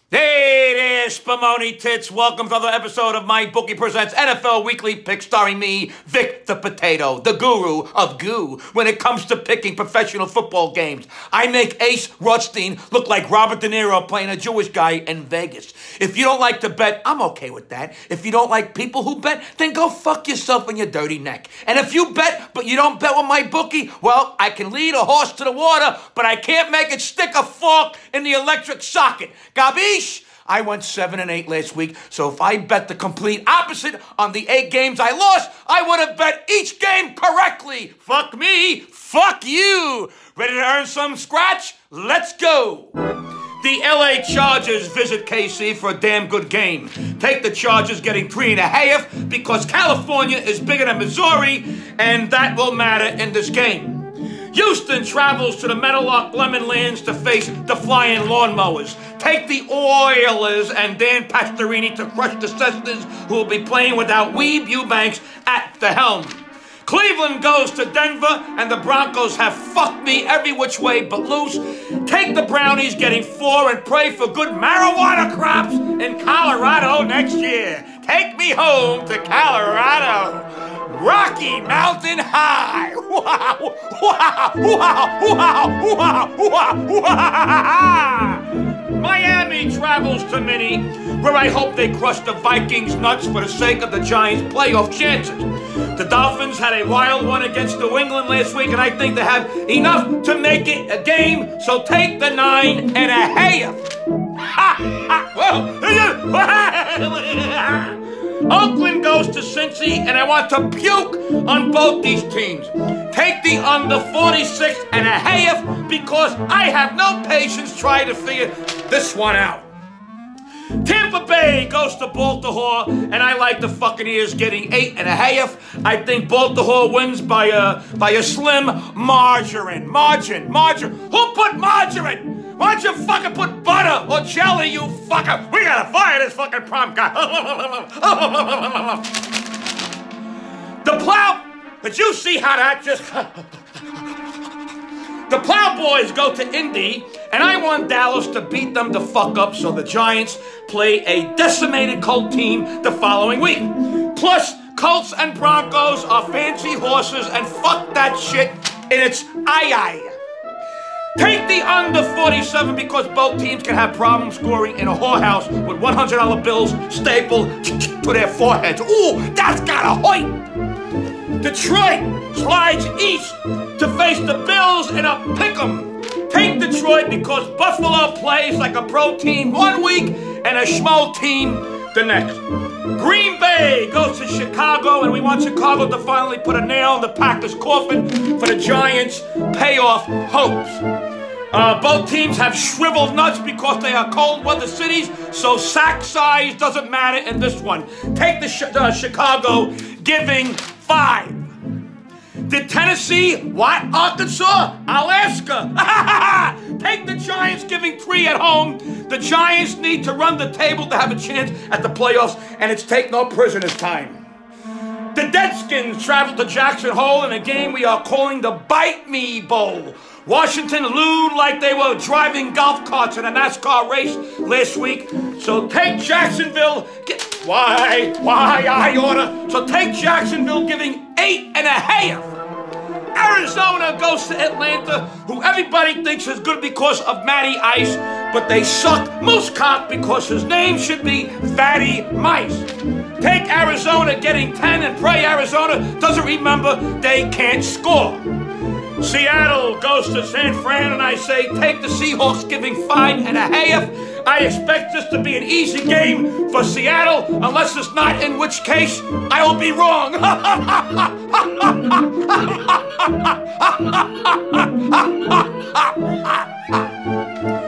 Hey there, Spumoni Tits. Welcome to another episode of MyBookie Presents NFL Weekly Pick, starring me, Vic DiBitetto, the guru of goo when it comes to picking professional football games. I make Ace Rothstein look like Robert De Niro playing a Jewish guy in Vegas. If you don't like to bet, I'm okay with that. If you don't like people who bet, then go fuck yourself in your dirty neck. And if you bet, but you don't bet with MyBookie, well, I can lead a horse to the water, but I can't make it stick a fork in the electric socket. Gabish? I went 7-8 last week, so if I bet the complete opposite on the 8 games I lost, I would have bet each game correctly. Fuck me, fuck you. Ready to earn some scratch? Let's go. The LA Chargers visit KC for a damn good game. Take the Chargers getting 3.5 because California is bigger than Missouri, and that will matter in this game. Houston travels to the Meadowlark Lemon Lands to face the Flying Lawnmowers. Take the Oilers and Dan Pastorini to crush the Cessnas, who will be playing without Weeb Eubanks at the helm. Cleveland goes to Denver, and the Broncos have fucked me every which way but loose. Take the Brownies getting 4 and pray for good marijuana crops in Colorado next year. Take me home to Colorado. Rocky Mountain High. Wow, wow, wow, wow, wow, wow. Miami travels to Minnie, where I hope they crush the Vikings nuts for the sake of the Giants' playoff chances. The Dolphins had a wild one against New England last week, and I think they have enough to make it a game, so take the 9.5. Oakland goes to Cincy, and I want to puke on both these teams. Take the under 46.5 because I have no patience trying to figure this one out. Tampa Bay goes to Baltimore, and I like the Buccaneers getting 8.5. I think Baltimore wins by a slim margin. Margin. Who put margarine? Why don't you fucking put butter or jelly, you fucker? We gotta fire this fucking prom guy. The Plow, did you see how that just... The Plowboys go to Indy, and I want Dallas to beat them the fuck up so the Giants play a decimated Colt team the following week. Plus, Colts and Broncos are fancy horses, and fuck that shit in its aye. Take the under 47 because both teams can have problems scoring in a whorehouse with $100 bills stapled to their foreheads. Ooh, that's got a hoit. Detroit slides east to face the Bills in a pick'em. Take Detroit because Buffalo plays like a pro team one week and a schmo team the next. Green Bay goes to Chicago, and we want Chicago to finally put a nail in the Packers' coffin for the Giants' payoff hopes. Both teams have shriveled nuts because they are cold weather cities, so sack size doesn't matter in this one. Take the Chicago giving 5. Did Tennessee, what? Arkansas? Alaska. Take the Giants giving 3 at home. The Giants need to run the table to have a chance at the playoffs, and it's take no prisoners time. The Deadskins travel to Jackson Hole in a game we are calling the Bite Me Bowl. Washington looed like they were driving golf carts in a NASCAR race last week. So take Jacksonville. So take Jacksonville giving 8.5. Arizona goes to Atlanta, who everybody thinks is good because of Matty Ice, but they suck moose cock because his name should be Fatty Mice. Take Arizona getting 10 and pray Arizona doesn't remember they can't score. Seattle goes to San Fran, and I say take the Seahawks giving 5.5. I expect this to be an easy game for Seattle, unless it's not, in which case I will be wrong.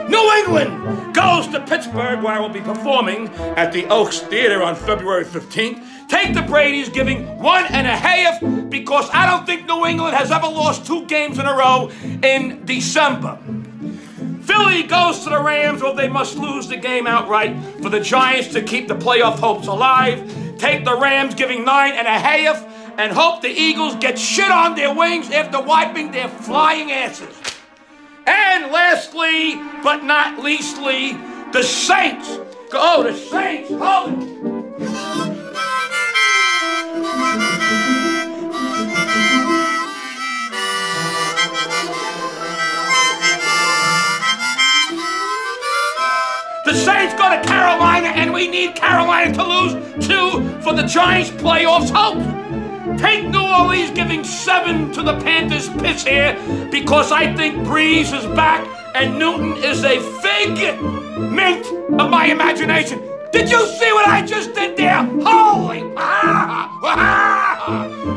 New England goes to Pittsburgh, where I will be performing at the Oaks Theater on February 15th. Take the Brady's giving 1.5 because I don't think New England has ever lost 2 games in a row in December. Philly goes to the Rams, or they must lose the game outright for the Giants to keep the playoff hopes alive. Take the Rams giving 9.5 and hope the Eagles get shit on their wings after wiping their flying asses. And lastly, but not leastly, The Saints. Oh, the Saints. Hold it. The Saints go to Carolina, and we need Carolina to lose 2 for the Giants' playoffs hope. Take New Orleans giving 7 to the Panthers piss here because I think Breeze is back and Newton is a figment of my imagination. Did you see what I just did there? Holy!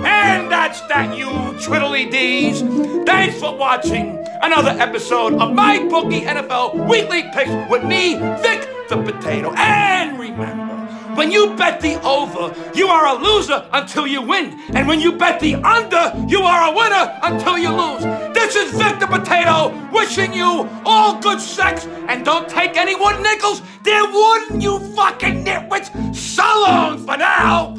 And that's that, you twiddly-dees. Thanks for watching another episode of MyBookie NFL Weekly Picks with me, Vic DiBitetto. And remember, when you bet the over, you are a loser until you win. And when you bet the under, you are a winner until you lose. This is Vic DiBitetto wishing you all good sex. And don't take any wooden nickels. They're wooden, you fucking nitwits. So long for now.